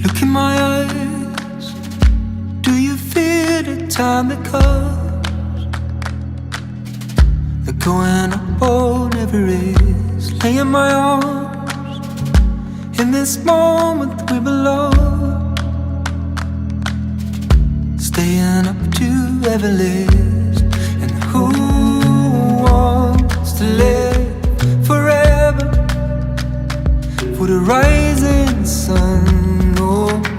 Look in my eyes. Do you feel the time that comes? The going up all never is. Lay in my arms. In this moment we belong. Staying up to ever live. And who wants to live forever? For the rising sun, oh.